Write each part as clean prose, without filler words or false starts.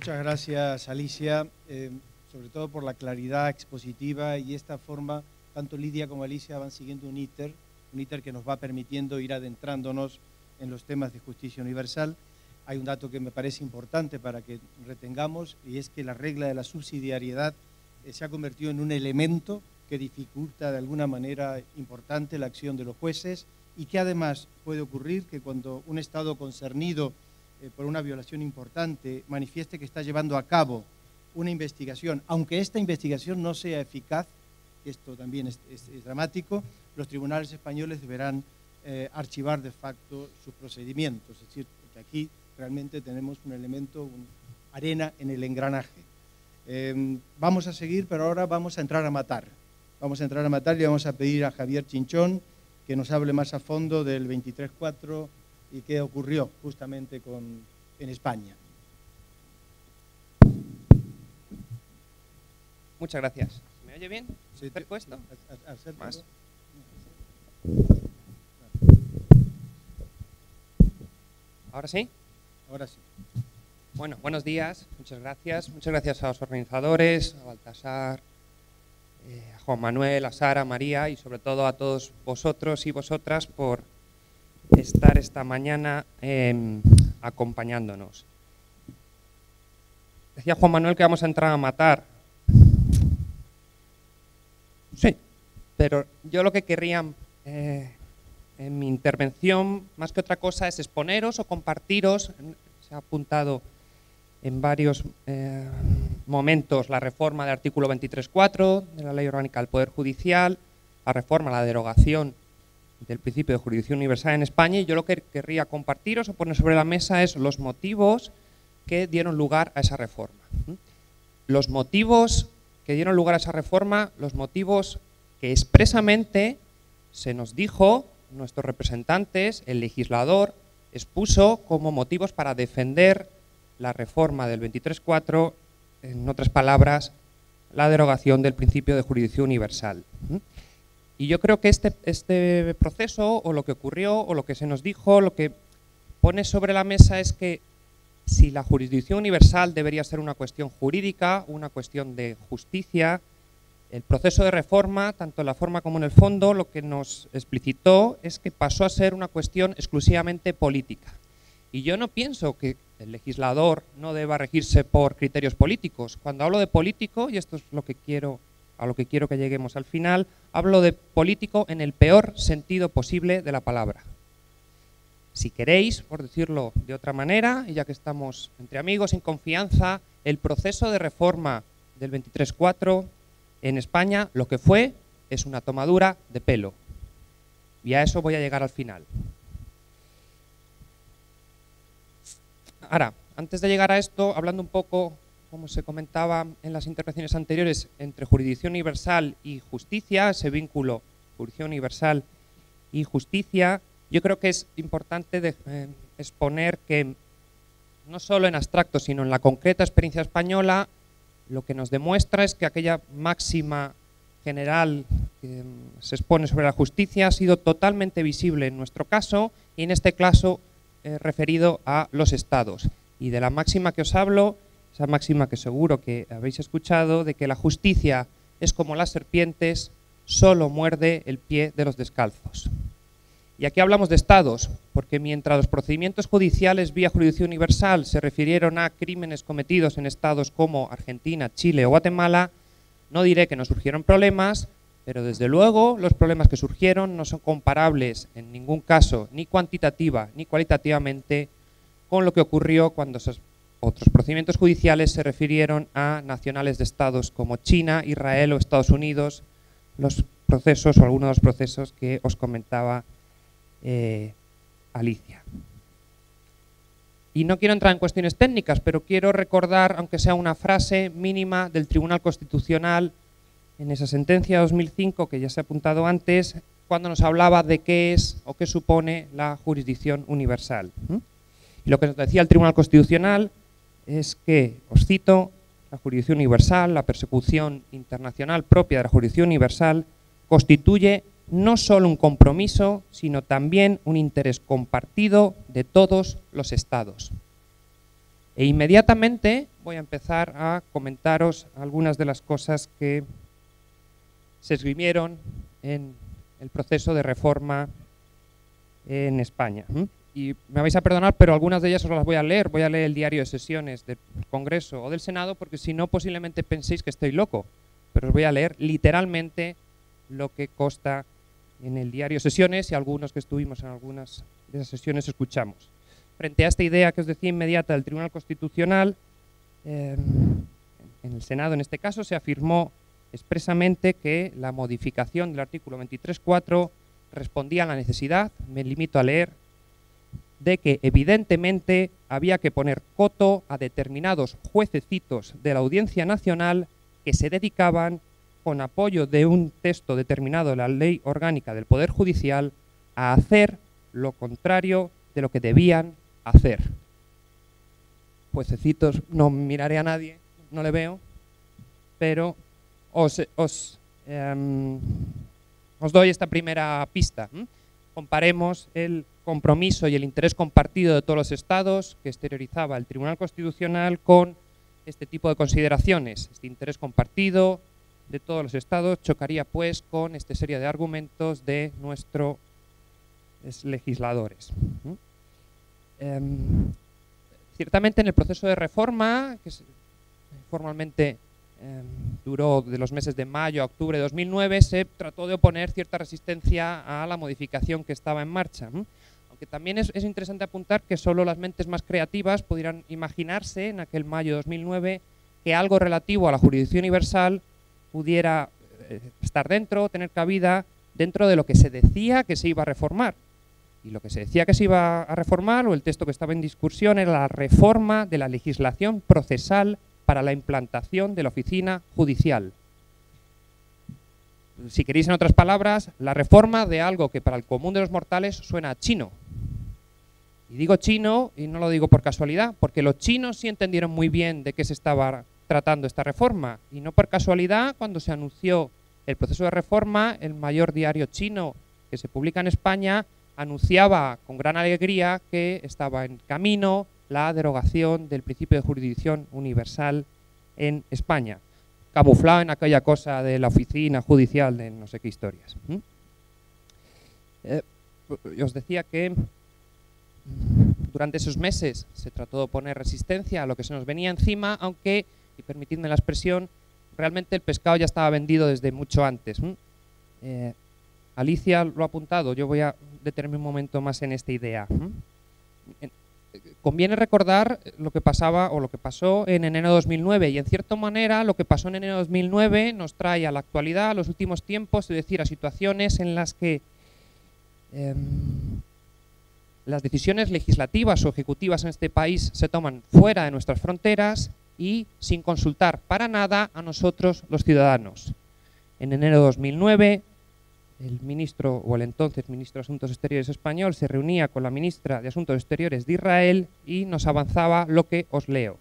Muchas gracias, Alicia, sobre todo por la claridad expositiva y esta forma, tanto Lidia como Alicia van siguiendo un íter que nos va permitiendo ir adentrándonos en los temas de justicia universal. Hay un dato que me parece importante para que retengamos y es que la regla de la subsidiariedad se ha convertido en un elemento que dificulta de alguna manera importante la acción de los jueces y que además puede ocurrir que cuando un Estado concernido por una violación importante manifieste que está llevando a cabo una investigación, aunque esta investigación no sea eficaz, esto también es dramático, los tribunales españoles deberán archivar de facto sus procedimientos. Es decir, que aquí realmente tenemos un elemento, arena en el engranaje. Vamos a seguir, pero ahora vamos a entrar a matar. Vamos a entrar a matar y vamos a pedir a Javier Chinchón que nos hable más a fondo del 23-4 y qué ocurrió justamente en España. Muchas gracias. ¿Me oye bien? Sí, ¿Está puesto? Más. ¿Ahora sí? Ahora sí. Bueno, buenos días. Muchas gracias. Muchas gracias a los organizadores, a Baltasar, a Juan Manuel, a Sara, a María y sobre todo a todos vosotros y vosotras por estar esta mañana acompañándonos. Decía Juan Manuel que vamos a entrar a matar. Sí, pero yo lo que querría en mi intervención, más que otra cosa, es exponeros o compartiros, se ha apuntado en varios momentos la reforma del artículo 23.4 de la Ley Orgánica del Poder Judicial, la reforma, la derogación del principio de jurisdicción universal en España, y yo lo que querría compartiros o poner sobre la mesa es los motivos que dieron lugar a esa reforma. Los motivos que dieron lugar a esa reforma, los motivos que expresamente se nos dijo, nuestros representantes, el legislador, expuso como motivos para defender la reforma del 23.4, en otras palabras, la derogación del principio de jurisdicción universal. Y yo creo que este proceso, o lo que ocurrió, o lo que se nos dijo, lo que pone sobre la mesa es que si la jurisdicción universal debería ser una cuestión jurídica, una cuestión de justicia, el proceso de reforma, tanto en la forma como en el fondo, lo que nos explicitó es que pasó a ser una cuestión exclusivamente política. Y yo no pienso que el legislador no deba regirse por criterios políticos. Cuando hablo de político, y esto es lo que a lo que quiero que lleguemos al final, hablo de político en el peor sentido posible de la palabra. Si queréis, por decirlo de otra manera, y ya que estamos entre amigos, en confianza, el proceso de reforma del 23.4 en España, lo que fue, es una tomadura de pelo. Y a eso voy a llegar al final. Ahora, antes de llegar a esto, hablando un poco, como se comentaba en las intervenciones anteriores, entre jurisdicción universal y justicia, ese vínculo jurisdicción universal y justicia, yo creo que es importante exponer que no solo en abstracto, sino en la concreta experiencia española, lo que nos demuestra es que aquella máxima general que se expone sobre la justicia ha sido totalmente visible en nuestro caso y en este caso referido a los estados. Y de la máxima que os hablo, esa máxima que seguro que habéis escuchado, de que la justicia es como las serpientes, solo muerde el pie de los descalzos. Y aquí hablamos de estados, porque mientras los procedimientos judiciales vía jurisdicción universal se refirieron a crímenes cometidos en estados como Argentina, Chile o Guatemala, no diré que no surgieron problemas, pero desde luego los problemas que surgieron no son comparables en ningún caso, ni cuantitativa ni cualitativamente, con lo que ocurrió cuando esos otros procedimientos judiciales se refirieron a nacionales de estados como China, Israel o Estados Unidos, los procesos o algunos de los procesos que os comentaba Alicia. Y no quiero entrar en cuestiones técnicas, pero quiero recordar, aunque sea una frase mínima del Tribunal Constitucional en esa sentencia de 2005, que ya se ha apuntado antes, cuando nos hablaba de qué es o qué supone la jurisdicción universal. Y lo que nos decía el Tribunal Constitucional es que, os cito, la jurisdicción universal, la persecución internacional propia de la jurisdicción universal, constituye no solo un compromiso, sino también un interés compartido de todos los estados. E inmediatamente voy a empezar a comentaros algunas de las cosas que se esgrimieron en el proceso de reforma en España. Y me vais a perdonar, pero algunas de ellas os las voy a leer. Voy a leer el diario de sesiones del Congreso o del Senado, porque si no, posiblemente penséis que estoy loco. Pero os voy a leer literalmente lo que consta en el diario de sesiones y algunos que estuvimos en algunas de esas sesiones escuchamos. Frente a esta idea que os decía inmediata del Tribunal Constitucional, en el Senado en este caso se afirmó expresamente que la modificación del artículo 23.4 respondía a la necesidad, me limito a leer, de que evidentemente había que poner coto a determinados juececitos de la Audiencia Nacional que se dedicaban, con apoyo de un texto determinado de la Ley Orgánica del Poder Judicial, a hacer lo contrario de lo que debían hacer. Juececitos, no miraré a nadie, no le veo, pero os doy esta primera pista. Comparemos el compromiso y el interés compartido de todos los estados que exteriorizaba el Tribunal Constitucional con este tipo de consideraciones. Este interés compartido de todos los estados chocaría pues con esta serie de argumentos de nuestros legisladores. Ciertamente en el proceso de reforma, que formalmente duró de los meses de mayo a octubre de 2009, se trató de oponer cierta resistencia a la modificación que estaba en marcha. Aunque también es interesante apuntar que solo las mentes más creativas pudieran imaginarse en aquel mayo de 2009 que algo relativo a la jurisdicción universal pudiera estar dentro, tener cabida dentro de lo que se decía que se iba a reformar. Y lo que se decía que se iba a reformar, o el texto que estaba en discusión, era la reforma de la legislación procesal para la implantación de la oficina judicial. Si queréis en otras palabras, la reforma de algo que para el común de los mortales suena a chino. Y digo chino, y no lo digo por casualidad, porque los chinos sí entendieron muy bien de qué se estaba tratando esta reforma. Y no por casualidad, cuando se anunció el proceso de reforma, el mayor diario chino que se publica en España anunciaba con gran alegría que estaba en camino la derogación del principio de jurisdicción universal en España, camuflado en aquella cosa de la oficina judicial de no sé qué historias. Os decía que durante esos meses se trató de poner resistencia a lo que se nos venía encima, aunque, y permitidme la expresión, realmente el pescado ya estaba vendido desde mucho antes. Alicia lo ha apuntado, yo voy a detenerme un momento más en esta idea. Conviene recordar lo que pasaba o lo que pasó en enero de 2009 y en cierta manera lo que pasó en enero de 2009 nos trae a la actualidad, a los últimos tiempos, es decir, a situaciones en las que las decisiones legislativas o ejecutivas en este país se toman fuera de nuestras fronteras y sin consultar para nada a nosotros los ciudadanos. En enero de 2009 el ministro, o el entonces ministro de Asuntos Exteriores español, se reunía con la ministra de Asuntos Exteriores de Israel y nos avanzaba lo que os leo.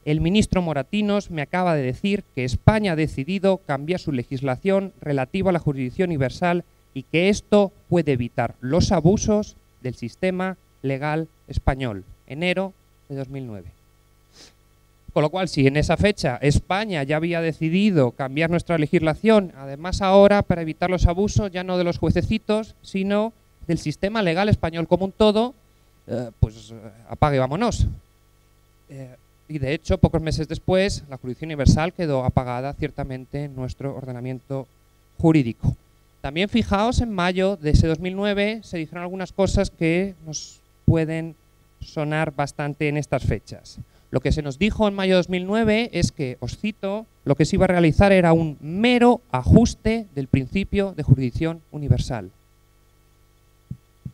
El ministro Moratinos me acaba de decir que España ha decidido cambiar su legislación relativa a la jurisdicción universal y que esto puede evitar los abusos del sistema legal español. Enero de 2009. Con lo cual, si en esa fecha España ya había decidido cambiar nuestra legislación, además ahora para evitar los abusos ya no de los juececitos, sino del sistema legal español como un todo, pues apague y vámonos. Y de hecho, pocos meses después, la jurisdicción universal quedó apagada ciertamente en nuestro ordenamiento jurídico. También fijaos, en mayo de ese 2009 se dijeron algunas cosas que nos pueden sonar bastante en estas fechas. Lo que se nos dijo en mayo de 2009 es que, os cito, lo que se iba a realizar era un mero ajuste del principio de jurisdicción universal.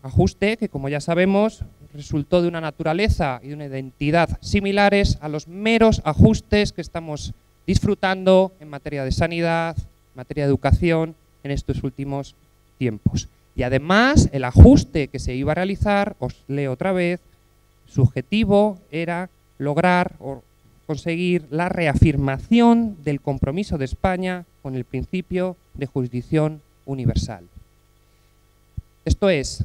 Ajuste que, como ya sabemos, resultó de una naturaleza y de una identidad similares a los meros ajustes que estamos disfrutando en materia de sanidad, en materia de educación en estos últimos tiempos. Y además, el ajuste que se iba a realizar, os leo otra vez, su objetivo era lograr o conseguir la reafirmación del compromiso de España con el principio de jurisdicción universal. Esto es,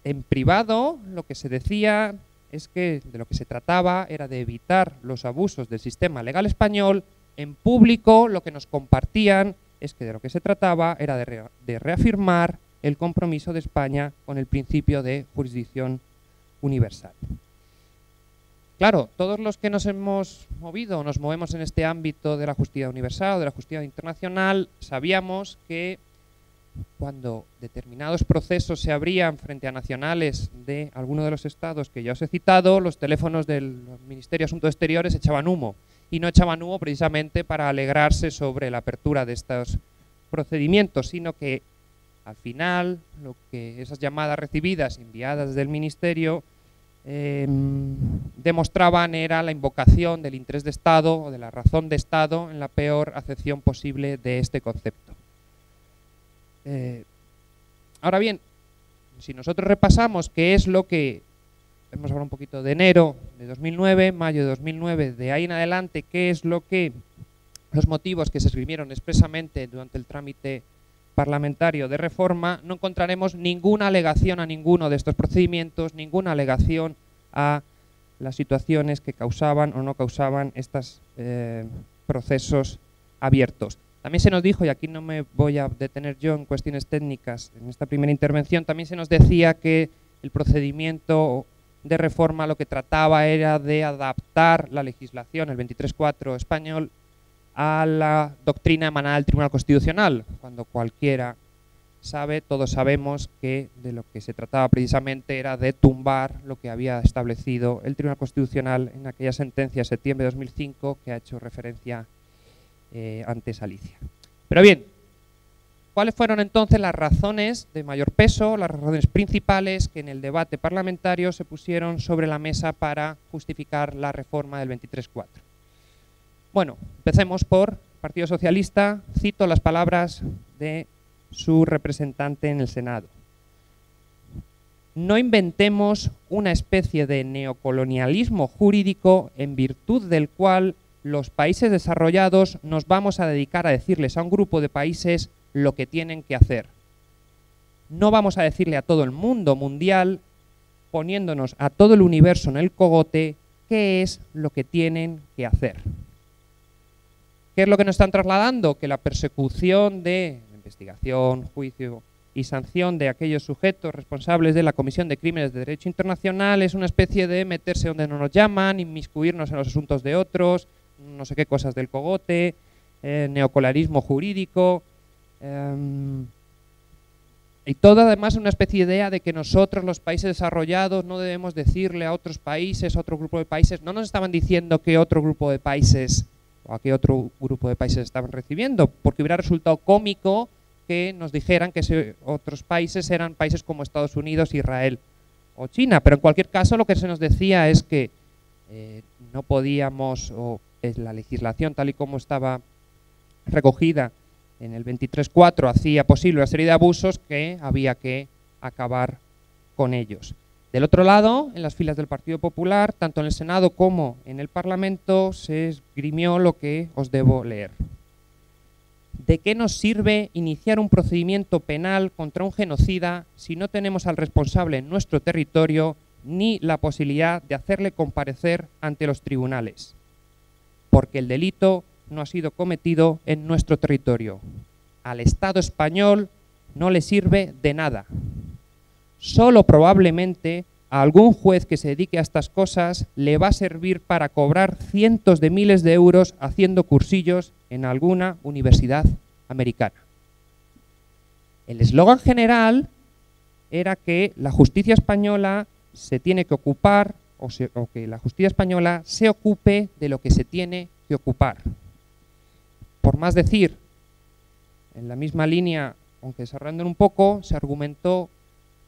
En privado, lo que se decía es que de lo que se trataba era de evitar los abusos del sistema legal español. En público, lo que nos compartían es que de lo que se trataba era de reafirmar el compromiso de España con el principio de jurisdicción universal. Claro, todos los que nos hemos movido, nos movemos en este ámbito de la justicia universal o de la justicia internacional, sabíamos que cuando determinados procesos se abrían frente a nacionales de alguno de los estados que ya os he citado, los teléfonos del Ministerio de Asuntos Exteriores echaban humo. Y no echaban humo precisamente para alegrarse sobre la apertura de estos procedimientos, sino que al final lo que esas llamadas recibidas, enviadas desde el Ministerio, demostraban era la invocación del interés de Estado o de la razón de Estado en la peor acepción posible de este concepto. Ahora bien, si nosotros repasamos qué es lo que, hemos hablado un poquito de enero de 2009, mayo de 2009, de ahí en adelante, qué es lo que, los motivos que se esgrimieron expresamente durante el trámite parlamentario de reforma, no encontraremos ninguna alegación a ninguno de estos procedimientos, ninguna alegación a las situaciones que causaban o no causaban estos procesos abiertos. También se nos dijo, y aquí no me voy a detener yo en cuestiones técnicas en esta primera intervención, también se nos decía que el procedimiento de reforma lo que trataba era de adaptar la legislación, el 23.4 español, a la doctrina emanada del Tribunal Constitucional, cuando cualquiera sabe, todos sabemos que de lo que se trataba precisamente era de tumbar lo que había establecido el Tribunal Constitucional en aquella sentencia de septiembre de 2005 que ha hecho referencia antes Alicia. Pero bien, ¿cuáles fueron entonces las razones de mayor peso, las razones principales que en el debate parlamentario se pusieron sobre la mesa para justificar la reforma del 23.4? Bueno, empecemos por Partido Socialista. Cito las palabras de su representante en el Senado. No inventemos una especie de neocolonialismo jurídico en virtud del cual los países desarrollados nos vamos a dedicar a decirles a un grupo de países lo que tienen que hacer. No vamos a decirle a todo el mundo mundial, poniéndonos a todo el universo en el cogote, qué es lo que tienen que hacer. ¿Qué es lo que nos están trasladando? Que la persecución de investigación, juicio y sanción de aquellos sujetos responsables de la comisión de crímenes de derecho internacional es una especie de meterse donde no nos llaman, inmiscuirnos en los asuntos de otros, no sé qué cosas del cogote, neocolonialismo jurídico, y todo además una especie de idea de que nosotros los países desarrollados no debemos decirle a otros países, a otro grupo de países. No nos estaban diciendo que otro grupo de países o a qué otro grupo de países estaban recibiendo, porque hubiera resultado cómico que nos dijeran que otros países eran países como Estados Unidos, Israel o China. Pero en cualquier caso lo que se nos decía es que no podíamos, o la legislación tal y como estaba recogida en el 23.4 hacía posible una serie de abusos que había que acabar con ellos. Del otro lado, en las filas del Partido Popular, tanto en el Senado como en el Parlamento, se esgrimió lo que os debo leer. ¿De qué nos sirve iniciar un procedimiento penal contra un genocida si no tenemos al responsable en nuestro territorio ni la posibilidad de hacerle comparecer ante los tribunales? Porque el delito no ha sido cometido en nuestro territorio. Al Estado español no le sirve de nada. Solo probablemente a algún juez que se dedique a estas cosas le va a servir para cobrar cientos de miles de euros haciendo cursillos en alguna universidad americana. El eslogan general era que la justicia española se tiene que ocupar, o que la justicia española se ocupe de lo que se tiene que ocupar. Por más decir, en la misma línea, aunque desarrollando un poco, se argumentó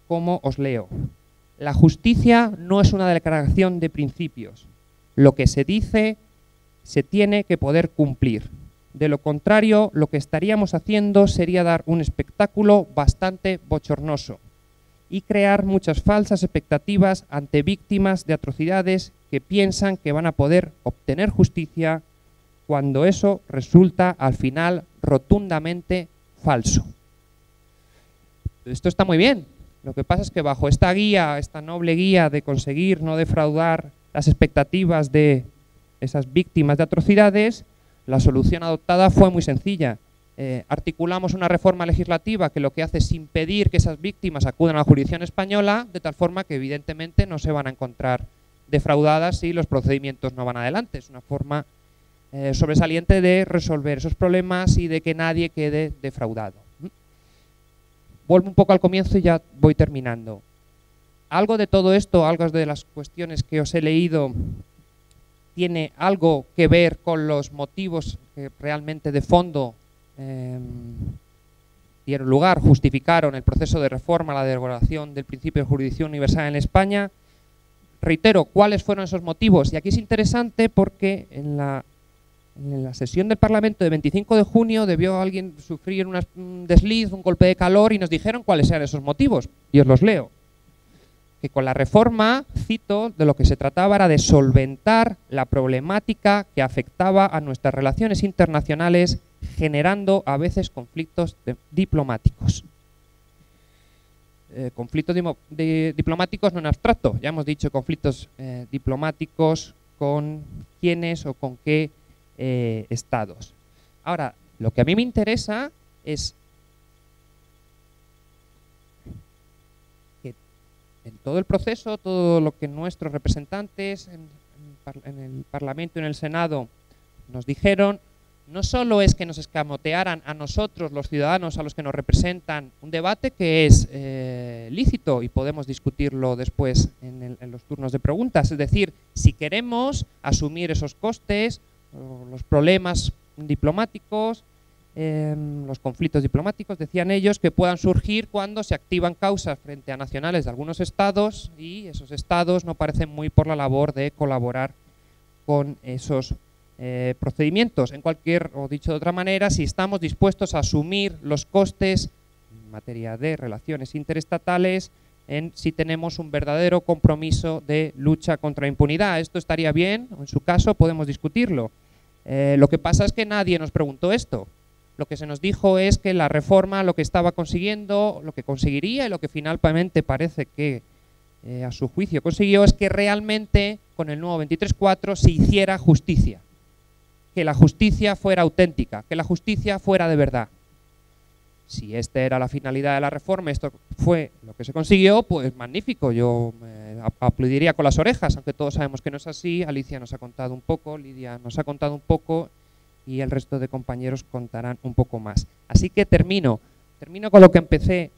como os leo. La justicia no es una declaración de principios. Lo que se dice se tiene que poder cumplir. De lo contrario, lo que estaríamos haciendo sería dar un espectáculo bastante bochornoso y crear muchas falsas expectativas ante víctimas de atrocidades que piensan que van a poder obtener justicia cuando eso resulta al final rotundamente falso. Esto está muy bien, Lo que pasa es que bajo esta guía, esta noble guía de conseguir no defraudar las expectativas de esas víctimas de atrocidades, la solución adoptada fue muy sencilla. Articulamos una reforma legislativa que lo que hace es impedir que esas víctimas acudan a la jurisdicción española, de tal forma que evidentemente no se van a encontrar defraudadas si los procedimientos no van adelante. Es una forma sobresaliente de resolver esos problemas y de que nadie quede defraudado. Vuelvo un poco al comienzo y ya voy terminando. Algo de todo esto, algo de las cuestiones que os he leído, tiene algo que ver con los motivos que realmente de fondo dieron lugar, justificaron el proceso de reforma, la derogación del principio de jurisdicción universal en España. Reitero, ¿cuáles fueron esos motivos? Y aquí es interesante porque en la sesión del Parlamento de 25 de junio debió alguien sufrir un desliz, un golpe de calor, y nos dijeron cuáles eran esos motivos. Y os los leo. Que con la reforma, cito, de lo que se trataba era de solventar la problemática que afectaba a nuestras relaciones internacionales, generando a veces conflictos diplomáticos. Conflictos diplomáticos no en abstracto, ya hemos dicho conflictos diplomáticos con quiénes o con qué estados. Ahora, lo que a mí me interesa es que en todo el proceso, todo lo que nuestros representantes en el Parlamento y en el Senado nos dijeron, no solo es que nos escamotearan a nosotros, los ciudadanos a los que nos representan, un debate que es lícito y podemos discutirlo después en los turnos de preguntas. Es decir, si queremos asumir esos costes, los problemas diplomáticos, los conflictos diplomáticos, decían ellos, que puedan surgir cuando se activan causas frente a nacionales de algunos estados y esos estados no parecen muy por la labor de colaborar con esos procedimientos. O dicho de otra manera, si estamos dispuestos a asumir los costes en materia de relaciones interestatales, si tenemos un verdadero compromiso de lucha contra la impunidad. Esto estaría bien, o en su caso podemos discutirlo. Lo que pasa es que nadie nos preguntó esto. Lo que se nos dijo es que la reforma lo que estaba consiguiendo, lo que conseguiría y lo que finalmente parece que a su juicio consiguió es que realmente con el nuevo 23.4 se hiciera justicia. Que la justicia fuera auténtica, que la justicia fuera de verdad. Si esta era la finalidad de la reforma, esto fue lo que se consiguió, pues magnífico, yo aplaudiría con las orejas, aunque todos sabemos que no es así. Alicia nos ha contado un poco, Lidia nos ha contado un poco y el resto de compañeros contarán un poco más. Así que termino con lo que empecé.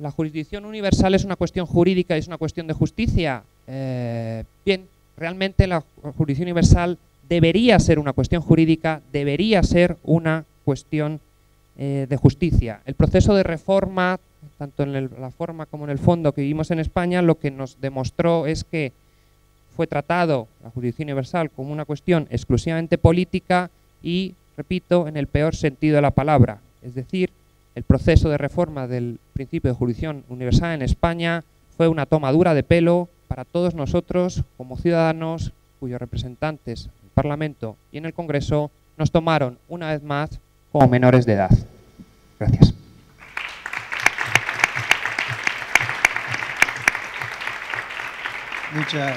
¿La jurisdicción universal es una cuestión jurídica y es una cuestión de justicia? Bien, realmente la jurisdicción universal debería ser una cuestión jurídica, debería ser una cuestión de justicia. El proceso de reforma, tanto en la forma como en el fondo que vivimos en España, lo que nos demostró es que fue tratado la jurisdicción universal como una cuestión exclusivamente política y, repito, en el peor sentido de la palabra. Es decir, el proceso de reforma del principio de jurisdicción universal en España fue una tomadura de pelo para todos nosotros como ciudadanos cuyos representantes en el Parlamento y en el Congreso nos tomaron una vez más como menores de edad. Gracias. Muchas